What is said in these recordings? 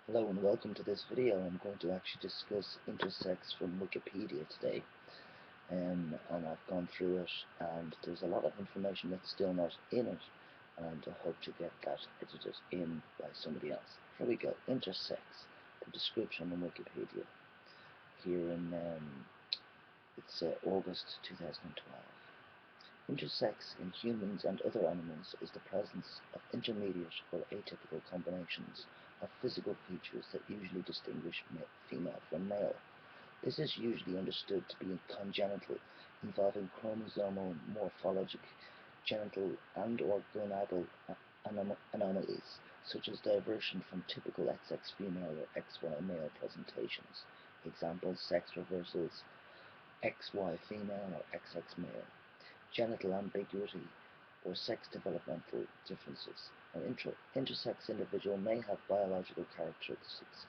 Hello and welcome to this video. I'm going to actually discuss intersex from Wikipedia today, and I've gone through it, and there's a lot of information that's still not in it, and I hope to get that edited in by somebody else. Here we go. Intersex, the description on Wikipedia. Here in it's August 2012. Intersex in humans and other animals is the presence of intermediate or atypical combinations of physical features that usually distinguish female from male. This is usually understood to be congenital, involving chromosomal, morphologic, genital and/or gonadal anomalies, such as diversion from typical XX female or XY male presentations. Examples: sex reversals, XY female or XX male, genital ambiguity, or sex developmental differences. An intersex individual may have biological characteristics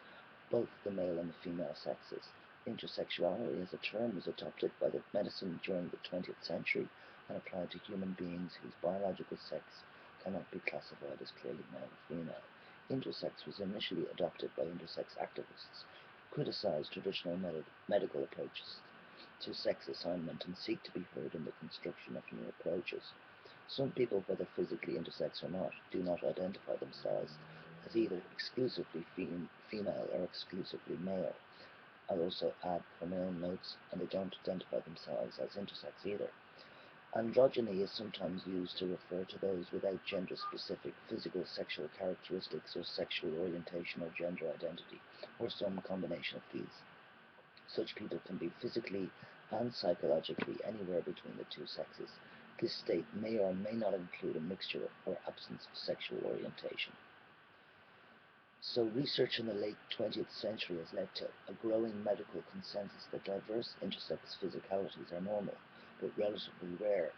both the male and the female sexes. Intersexuality as a term was adopted by the medicine during the 20th century and applied to human beings whose biological sex cannot be classified as clearly male or female. Intersex was initially adopted by intersex activists who criticized traditional medical approaches to sex assignment and seek to be heard in the construction of new approaches. Some people, whether physically intersex or not, do not identify themselves as either exclusively female or exclusively male. I'll also add pronoun notes, and they don't identify themselves as intersex either. Androgyny is sometimes used to refer to those without gender-specific physical sexual characteristics or sexual orientation or gender identity, or some combination of these. Such people can be physically and psychologically anywhere between the two sexes. This state may or may not include a mixture or absence of sexual orientation. So research in the late 20th century has led to a growing medical consensus that diverse intersex physicalities are normal, but relatively rare,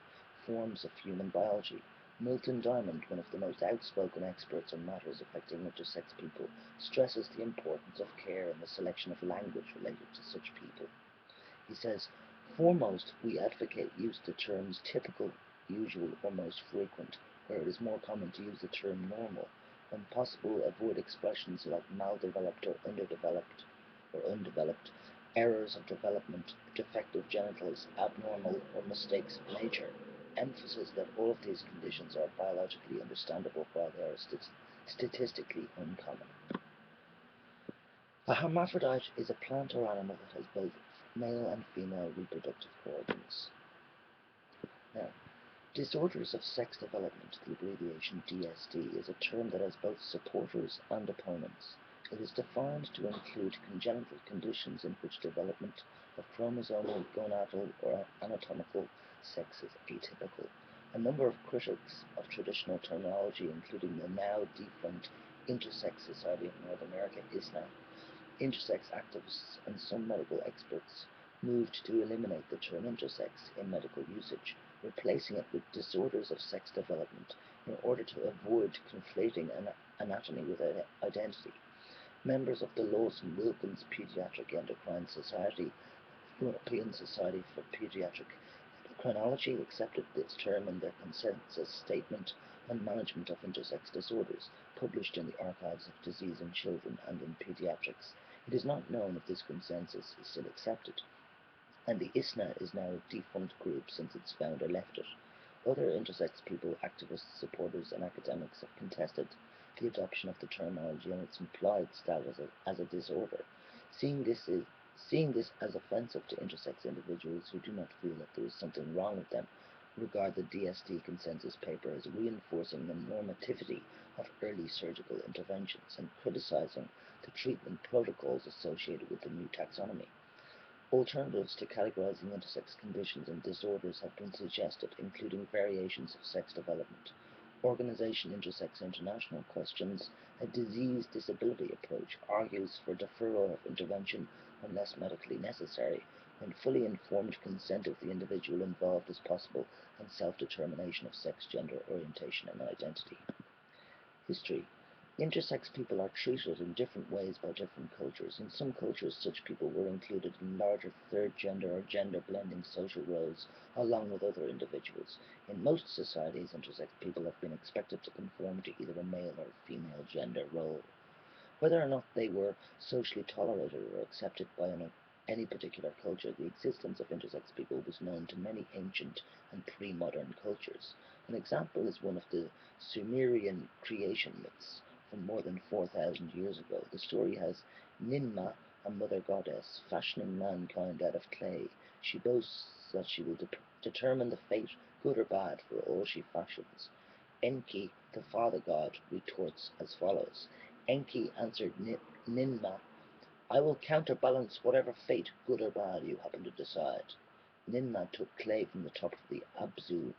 forms of human biology. Milton Diamond, one of the most outspoken experts on matters affecting intersex people, stresses the importance of care in the selection of language related to such people. He says, "Foremost, we advocate use of the terms typical, usual, or most frequent, where it is more common to use the term normal. When possible, avoid expressions like maldeveloped or underdeveloped or undeveloped, errors of development, defective genitals, abnormal, or mistakes of nature. Emphasis that all of these conditions are biologically understandable while they are statistically uncommon." A hermaphrodite is a plant or animal that has both male and female reproductive organs. Now, disorders of sex development, the abbreviation DSD, is a term that has both supporters and opponents. It is defined to include congenital conditions in which development of chromosomal, gonadal, or anatomical sex is atypical. A number of critics of traditional terminology, including the now defunct Intersex Society of North America, ISNA, intersex activists, and some medical experts, moved to eliminate the term intersex in medical usage, replacing it with disorders of sex development in order to avoid conflating anatomy with identity. Members of the Lawson-Wilkins Pediatric Endocrine Society, European Society for Pediatric Endocrinology, accepted this term in their consensus statement on management of intersex disorders, published in the Archives of Disease in Children and in Pediatrics. It is not known if this consensus is still accepted, and the ISNA is now a defunct group since its founder left it. Other intersex people, activists, supporters, and academics have contested the adoption of the terminology and its implied status as a disorder, seeing this as offensive to intersex individuals who do not feel that there is something wrong with them. Regard the DSD consensus paper as reinforcing the normativity of early surgical interventions and criticizing the treatment protocols associated with the new taxonomy. Alternatives to categorizing intersex conditions and disorders have been suggested, including variations of sex development. Organization Intersex International questions a disease-disability approach, argues for deferral of intervention unless medically necessary, when fully informed consent of the individual involved is possible, and self-determination of sex, gender, orientation, and identity. History. Intersex people are treated in different ways by different cultures. In some cultures, such people were included in larger third gender or gender-blending social roles along with other individuals. In most societies, intersex people have been expected to conform to either a male or female gender role. Whether or not they were socially tolerated or accepted by any particular culture, the existence of intersex people was known to many ancient and pre-modern cultures. An example is one of the Sumerian creation myths from more than 4,000 years ago. The story has Ninmah, a mother goddess, fashioning mankind out of clay. She boasts that she will determine the fate, good or bad, for all she fashions. Enki, the father god, retorts as follows: Enki answered Ninmah, I will counterbalance whatever fate, good or bad, you happen to decide. Ninmah took clay from the top of the Abzu,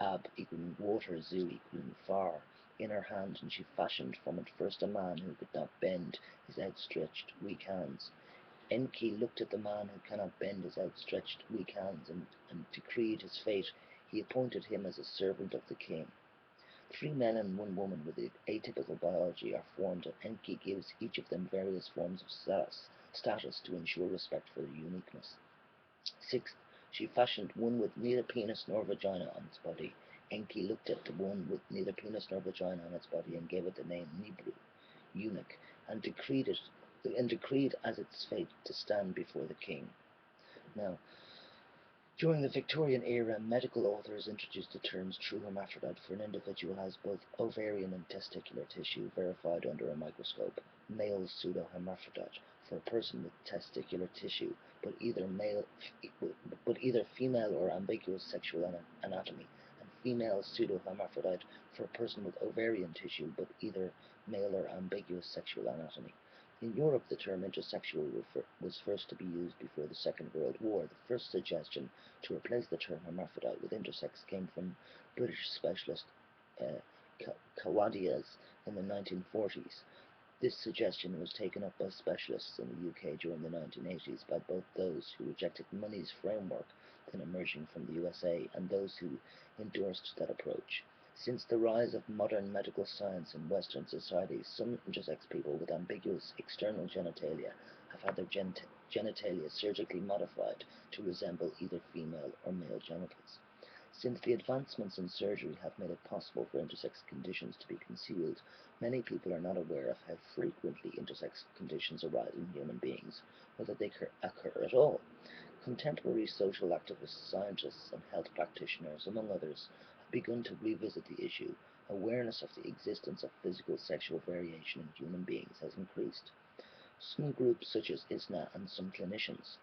Ab equaling water, Zu equaling far, in her hand, and she fashioned from it first a man who could not bend his outstretched weak hands. Enki looked at the man who cannot bend his outstretched weak hands and decreed his fate. He appointed him as a servant of the king. 3 men and 1 woman with atypical biology are formed, and Enki gives each of them various forms of status to ensure respect for their uniqueness. Sixth, she fashioned one with neither penis nor vagina on its body. Enki looked at the one with neither penis nor vagina on its body and gave it the name Nibru, eunuch, and decreed as its fate to stand before the king. Now, during the Victorian era, medical authors introduced the terms true hermaphrodite for an individual who has both ovarian and testicular tissue verified under a microscope, male pseudohermaphrodite for a person with testicular tissue but either female or ambiguous sexual anatomy, and female pseudohermaphrodite for a person with ovarian tissue but either male or ambiguous sexual anatomy. In Europe, the term intersexual was first to be used before the Second World War. The first suggestion to replace the term hermaphrodite with intersex came from British specialist Cawadias in the 1940s. This suggestion was taken up by specialists in the UK during the 1980s by both those who rejected Money's framework, then emerging from the USA, and those who endorsed that approach. Since the rise of modern medical science in Western societies, some intersex people with ambiguous external genitalia have had their genitalia surgically modified to resemble either female or male genitals. Since the advancements in surgery have made it possible for intersex conditions to be concealed, many people are not aware of how frequently intersex conditions arise in human beings, whether they occur at all. Contemporary social activists, scientists, and health practitioners, among others, have begun to revisit the issue. Awareness of the existence of physical sexual variation in human beings has increased. Some groups, such as ISNA, and some clinicians,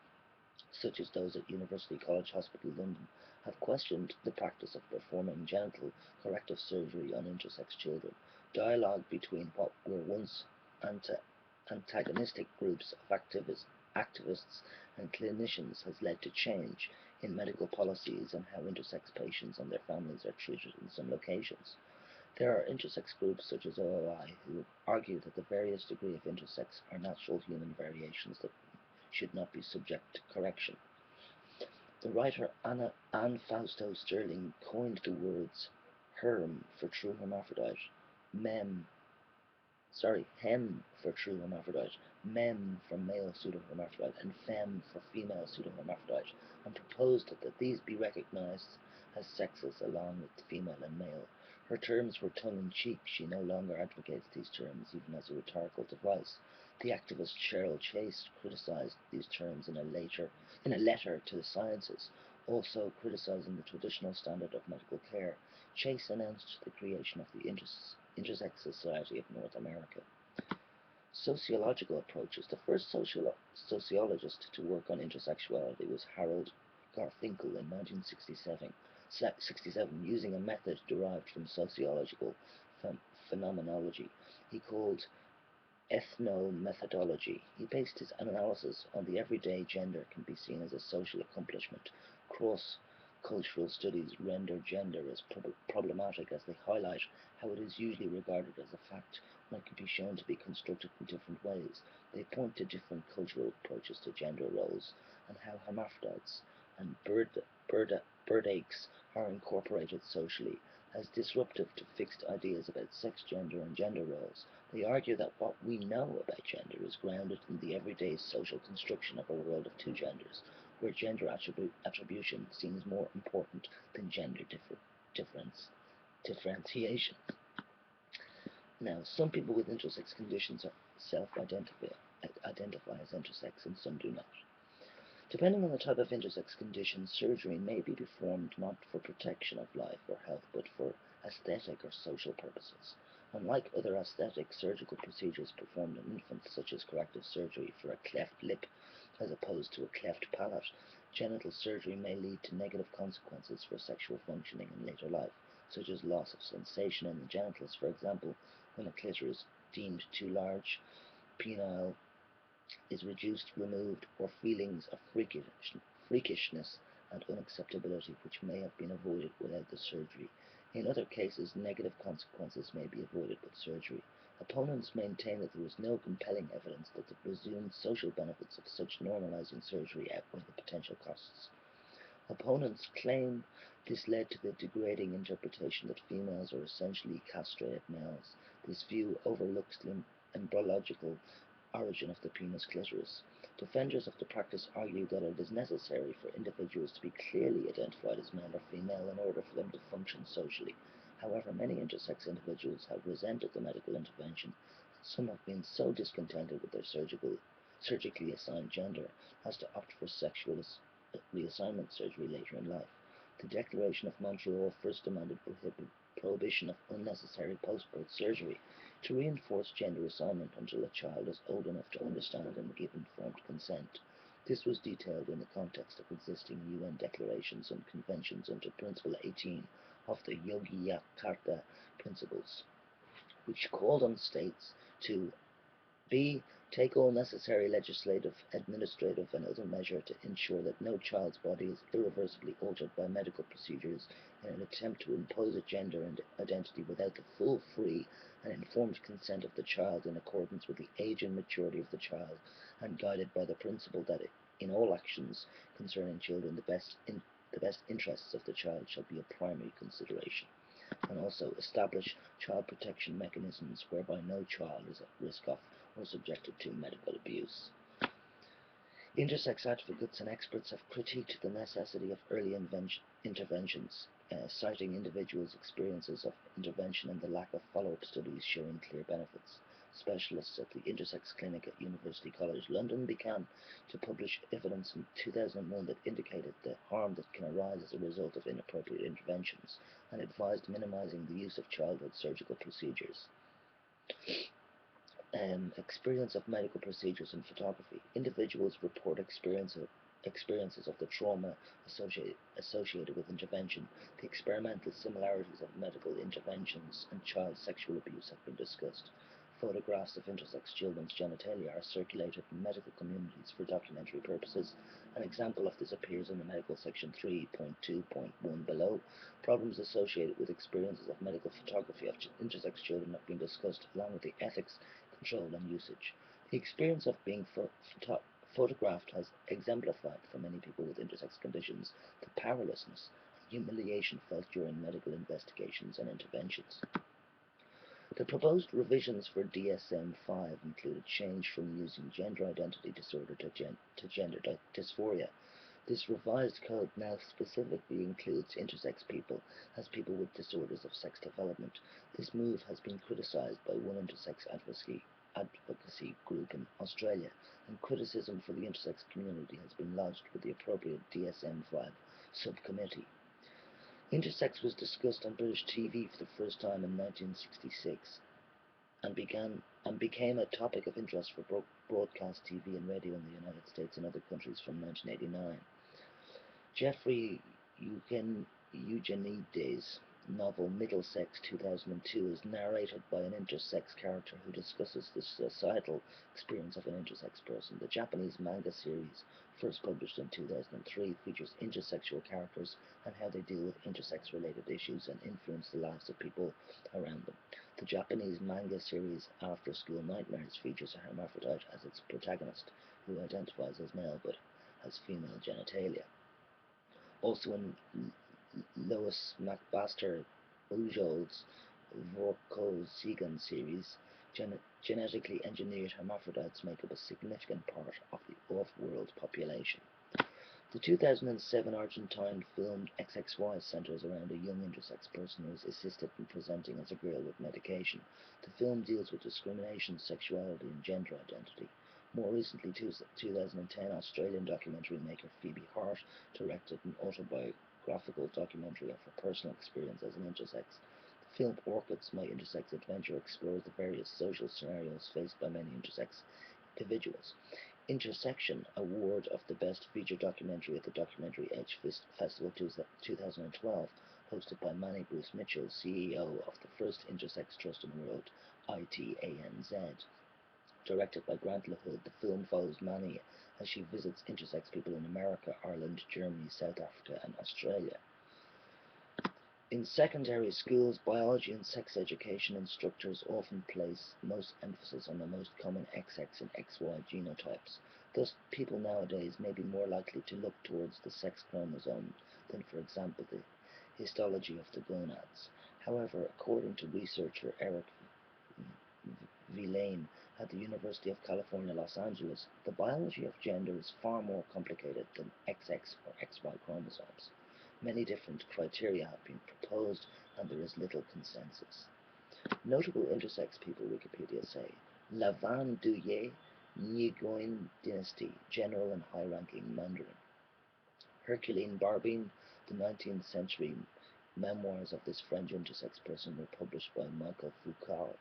such as those at University College Hospital London, have questioned the practice of performing genital corrective surgery on intersex children. Dialogue between what were once antagonistic groups of activists and clinicians has led to change in medical policies and how intersex patients and their families are treated in some locations. There are intersex groups such as OOI who argue that the various degree of intersex are natural human variations that should not be subject to correction. The writer Anne Fausto Sterling coined the words herm for true hermaphrodite, hem for true hermaphrodite, mem for male pseudohermaphrodite, and fem for female pseudohermaphrodite, and proposed that these be recognized as sexes along with female and male. Her terms were tongue-in-cheek. She no longer advocates these terms, even as a rhetorical device. The activist Cheryl Chase criticized these terms in a letter to the Sciences, also criticizing the traditional standard of medical care. Chase announced the creation of the Intersex Society of North America. Sociological approaches. The first sociologist to work on intersexuality was Harold Garfinkel in 1967, using a method derived from sociological phenomenology he called ethnomethodology. He based his analysis on the everyday gender can be seen as a social accomplishment. Cross-cultural studies render gender as problematic as they highlight how it is usually regarded as a fact when it can be shown to be constructed in different ways. They point to different cultural approaches to gender roles and how hermaphrodites and birdaches are incorporated socially as disruptive to fixed ideas about sex, gender, and gender roles. They argue that what we know about gender is grounded in the everyday social construction of a world of two genders, where gender attribution seems more important than gender differentiation. Now, some people with intersex conditions self-identify as intersex and some do not. Depending on the type of intersex condition, surgery may be performed not for protection of life or health, but for aesthetic or social purposes. Unlike other aesthetic surgical procedures performed in infants, such as corrective surgery for a cleft lip as opposed to a cleft palate, genital surgery may lead to negative consequences for sexual functioning in later life, such as loss of sensation in the genitals, for example, when a clitoris deemed too large, penile is reduced, removed, or feelings of freakishness and unacceptability which may have been avoided without the surgery. In other cases, negative consequences may be avoided with surgery. Opponents maintain that there is no compelling evidence that the presumed social benefits of such normalizing surgery outweigh the potential costs. Opponents claim this led to the degrading interpretation that females are essentially castrated males. This view overlooks the embryological origin of the penis clitoris. Defenders of the practice argue that it is necessary for individuals to be clearly identified as male or female in order for them to function socially. However, many intersex individuals have resented the medical intervention. Some have been so discontented with their surgically assigned gender as to opt for sexual reassignment surgery later in life. The Declaration of Montreal first demanded prohibition of unnecessary post-birth surgery to reinforce gender assignment until a child is old enough to understand and give informed consent. This was detailed in the context of existing UN declarations and conventions under Principle 18 of the Yogyakarta Principles, which called on states to b. Take all necessary legislative, administrative, and other measures to ensure that no child's body is irreversibly altered by medical procedures in an attempt to impose a gender and identity without the full, free, and informed consent of the child in accordance with the age and maturity of the child, and guided by the principle that in all actions concerning children the best interests of the child shall be a primary consideration, and also establish child protection mechanisms whereby no child is at risk of or subjected to medical abuse. Intersex advocates and experts have critiqued the necessity of early interventions, citing individuals' experiences of intervention and the lack of follow-up studies showing clear benefits. Specialists at the Intersex Clinic at University College London began to publish evidence in 2001 that indicated the harm that can arise as a result of inappropriate interventions and advised minimizing the use of childhood surgical procedures. Experience of medical procedures and photography. Individuals report experiences of the trauma associated with intervention. The experimental similarities of medical interventions and child sexual abuse have been discussed. Photographs of intersex children's genitalia are circulated in medical communities for documentary purposes. An example of this appears in the medical section 3.2.1 below. Problems associated with experiences of medical photography of intersex children have been discussed, along with the ethics, control, and usage. The experience of being photographed has exemplified for many people with intersex conditions the powerlessness and humiliation felt during medical investigations and interventions. The proposed revisions for DSM-5 include a change from using gender identity disorder to gender dysphoria. This revised code now specifically includes intersex people as people with disorders of sex development. This move has been criticised by one intersex advocacy group in Australia, and criticism for the intersex community has been lodged with the appropriate DSM-5 subcommittee. Intersex was discussed on British TV for the first time in 1966 and became a topic of interest for broadcast TV and radio in the United States and other countries from 1989. Jeffrey Eugenides' novel Middlesex 2002 is narrated by an intersex character who discusses the societal experience of an intersex person. The Japanese manga series, first published in 2003, features intersexual characters and how they deal with intersex-related issues and influence the lives of people around them. The Japanese manga series After School Nightmares features a hermaphrodite as its protagonist, who identifies as male but has female genitalia. Also in Lois McBaster Bujold's Vorkosigan series, genetically engineered hermaphrodites make up a significant part of the off-world population. The 2007 Argentine film XXY centers around a young intersex person who is assisted in presenting as a girl with medication. The film deals with discrimination, sexuality, and gender identity. More recently, 2010, Australian documentary maker Phoebe Hart directed an autobiographical documentary of her personal experience as an intersex. The film Orchids, My Intersex Adventure explores the various social scenarios faced by many intersex individuals. Intersection Award of the Best Feature Documentary at the Documentary Edge Festival 2012, hosted by Manny Bruce Mitchell, CEO of the first intersex trust in the world, ITANZ. Directed by Grant LaHood, the film follows Manny as she visits intersex people in America, Ireland, Germany, South Africa, and Australia. In secondary schools, biology and sex education instructors often place most emphasis on the most common XX and XY genotypes. Thus, people nowadays may be more likely to look towards the sex chromosome than, for example, the histology of the gonads. However, according to researcher Eric Villain at the University of California, Los Angeles, the biology of gender is far more complicated than XX or XY chromosomes. Many different criteria have been proposed, and there is little consensus. Notable intersex people, Wikipedia say: La Van Duye, Nguyen Dynasty, General and High-Ranking Mandarin. Herculine Barbine, the 19th century memoirs of this French intersex person were published by Michael Foucault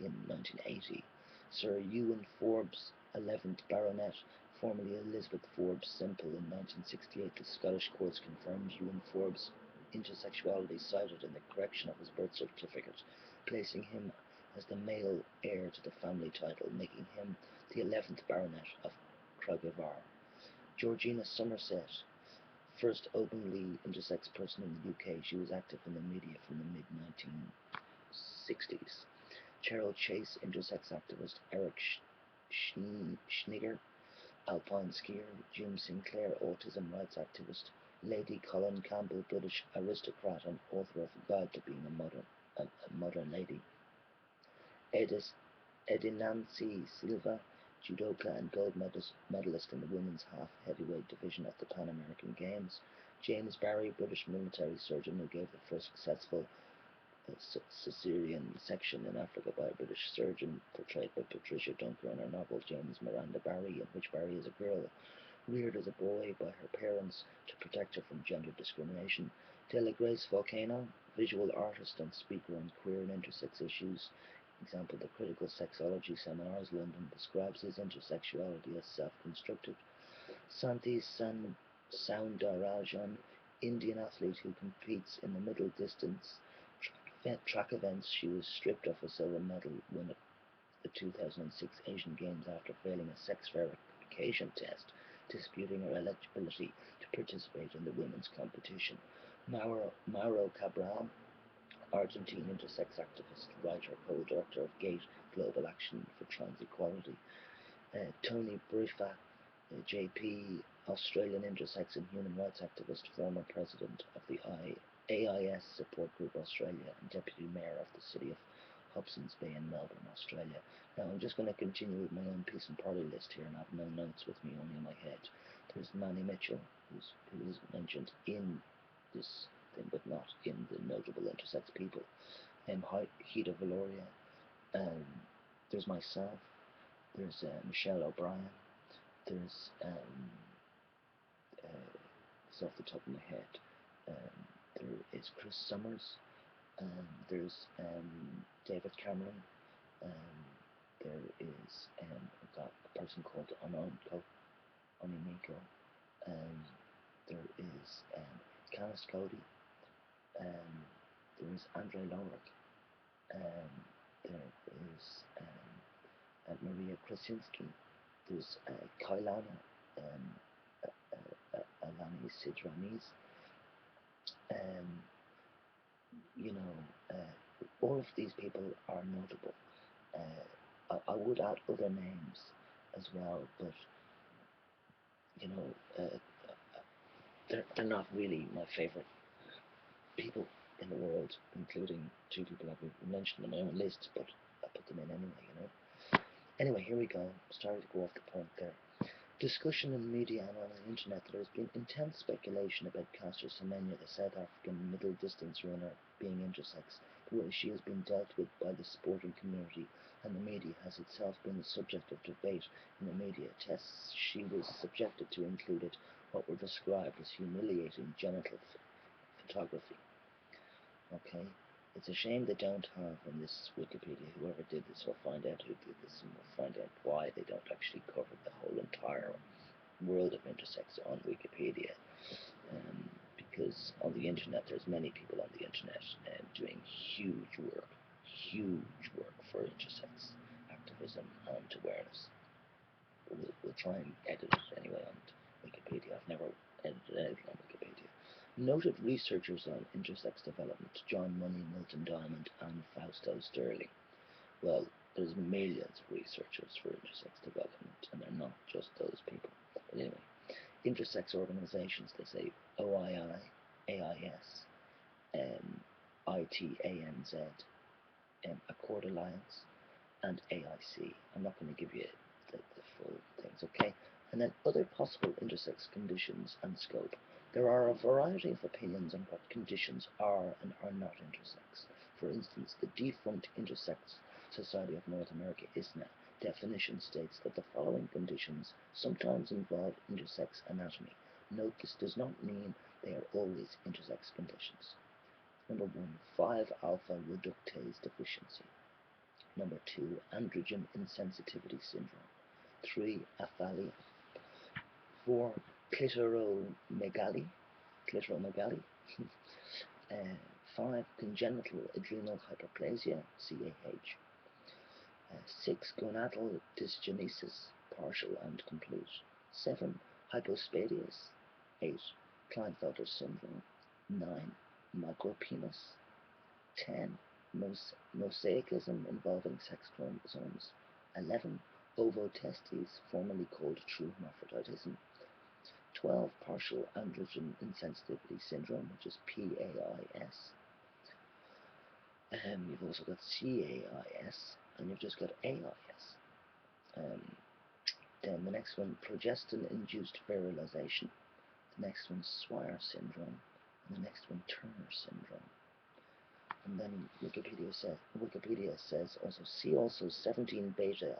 in 1980. Sir Ewan Forbes, 11th Baronet, formerly Elizabeth Forbes Semple, in 1968, the Scottish courts confirmed Ewan Forbes' intersexuality cited in the correction of his birth certificate, placing him as the male heir to the family title, making him the 11th Baronet of Craigivar. Georgina Somerset, first openly intersex person in the UK, she was active in the media from the mid-1960s. Cheryl Chase, intersex activist. Eric Schneider, alpine skier. Jim Sinclair, autism rights activist. Lady Colin Campbell, British aristocrat and author of A Guide to Being a Modern Lady. Edinancy Silva, judoka and gold medalist in the women's half heavyweight division at the Pan American Games. James Barry, British military surgeon who gave the first successful cesarean section in Africa by a British surgeon, portrayed by Patricia Dunker in her novel James Miranda Barry, in which Barry is a girl reared as a boy by her parents to protect her from gender discrimination. Della Grace Volcano, visual artist and speaker on queer and intersex issues. Example, the Critical Sexology Seminars, London, describes his intersexuality as self-constructed. Santi Soundarajan, Indian athlete who competes in the middle distance track events. She was stripped of a silver medal win at the 2006 Asian Games after failing a sex verification test, disputing her eligibility to participate in the women's competition. Mauro Cabral, Argentine intersex activist, writer, co-director of GATE, Global Action for Trans Equality. Tony Brifa, JP, Australian intersex and human rights activist, former president of the AIS Support Group Australia, and Deputy Mayor of the city of Hobsons Bay in Melbourne, Australia. Now I'm just going to continue with my own peace and party list here, and I have no notes with me, only in my head. There's Manny Mitchell, who is mentioned in this thing, but not in the notable intersex people. Hida Valoria. There's myself. There's Michelle O'Brien. There's it's off the top of my head. There is Chris Summers. There's David Cameron. There is a person called Onimiko. There is Canis Cody. There is Andre Lorick. There is Maria Krasinski. There's Kailana Alani Sidranis. All of these people are notable. I would add other names as well, but they're not really my favorite people in the world, including two people I've mentioned on my own list, but I put them in anyway. Anyway, here we go. Starting to go off the point there. Discussion in the media and on the internet, there has been intense speculation about Caster Semenya, the South African middle distance runner, being intersex. The way she has been dealt with by the sporting community and the media has itself been the subject of debate in the media. Tests she was subjected to included what were described as humiliating genital photography. Okay, it's a shame they don't have on this Wikipedia, whoever did this, will find out who did this and we'll find out why they don't actually cover the whole entire world of intersex on Wikipedia. Because on the internet, there's many people on the internet doing huge work for intersex activism and awareness. We'll try and edit it anyway on Wikipedia. I've never edited anything on Wikipedia. Noted researchers on intersex development: John Money, Milton Diamond, and Fausto Sterling. Well, there's millions of researchers for intersex development, and they're not just those people. But anyway, intersex organizations, they say OII, AIS, ITANZ, Accord Alliance, and AIC. I'm not going to give you the full things, okay? And then other possible intersex conditions and scope. There are a variety of opinions on what conditions are and are not intersex. For instance, the defunct Intersex Society of North America, ISNA, definition states that the following conditions sometimes involve intersex anatomy. Note this does not mean they are always intersex conditions. Number 1, 5-alpha reductase deficiency. Number 2, androgen insensitivity syndrome. 3, aphalia. 4, clitoromegaly. 5, congenital adrenal hyperplasia, CAH. 6, gonadal dysgenesis, partial and complete. 7, hypospadias. 8, Klinefelter syndrome. 9, micropenis. 10, mosaicism involving sex chromosomes. 11, ovotestes, formerly called true hermaphroditism. 12, partial androgen insensitivity syndrome, which is PAIS. You've also got CAIS, and you've just got AIS. Then the next one, progestin-induced virilization. The next one, Swire syndrome. And the next one, Turner syndrome. And then Wikipedia says also, see also 17-beta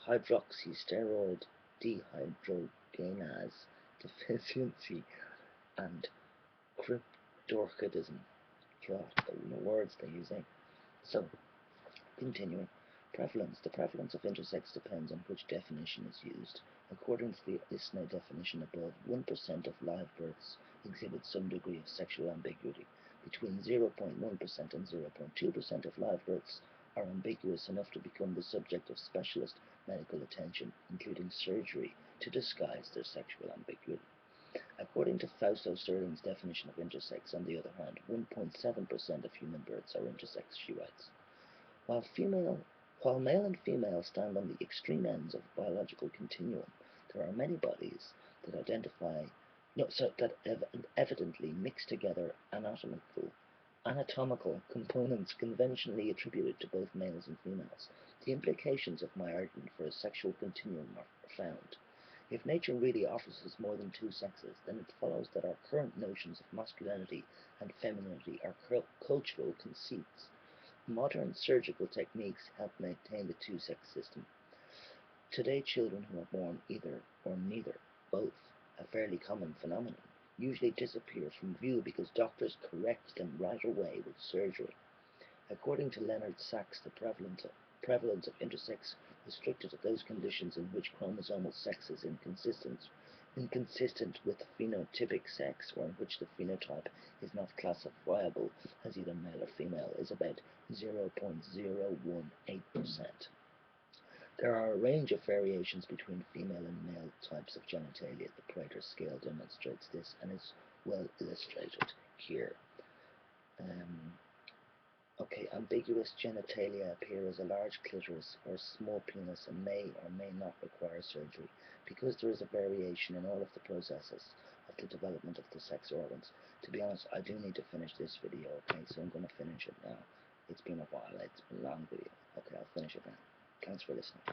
hydroxysteroid dehydrogenase deficiency and cryptorchidism. The words they're using. So, continuing. Prevalence. The prevalence of intersex depends on which definition is used. According to the ISNA definition above, 1% of live births exhibit some degree of sexual ambiguity. Between 0.1% and 0.2% of live births are ambiguous enough to become the subject of specialist medical attention, including surgery, to disguise their sexual ambiguity. According to Fausto Sterling's definition of intersex, on the other hand, 1.7% of human births are intersex, she writes. While male and female stand on the extreme ends of the biological continuum, there are many bodies that evidently mix together anatomical components conventionally attributed to both males and females. The implications of my argument for a sexual continuum are profound. If nature really offers us more than two sexes, then it follows that our current notions of masculinity and femininity are cultural conceits. Modern surgical techniques help maintain the two-sex system. Today, children who are born either or neither, both, a fairly common phenomenon, usually disappear from view because doctors correct them right away with surgery. According to Leonard Sachs, the prevalence of intersex restricted to those conditions in which chromosomal sex is inconsistent with phenotypic sex, or in which the phenotype is not classifiable as either male or female, is about 0.018%. There are a range of variations between female and male types of genitalia. The Prater scale demonstrates this and is well illustrated here. Ambiguous genitalia appear as a large clitoris or a small penis and may or may not require surgery. Because there is a variation in all of the processes of the development of the sex organs. To be honest, I do need to finish this video, okay, so I'm going to finish it now. It's been a while, it's been a long video. Okay, I'll finish it now. Thanks for listening.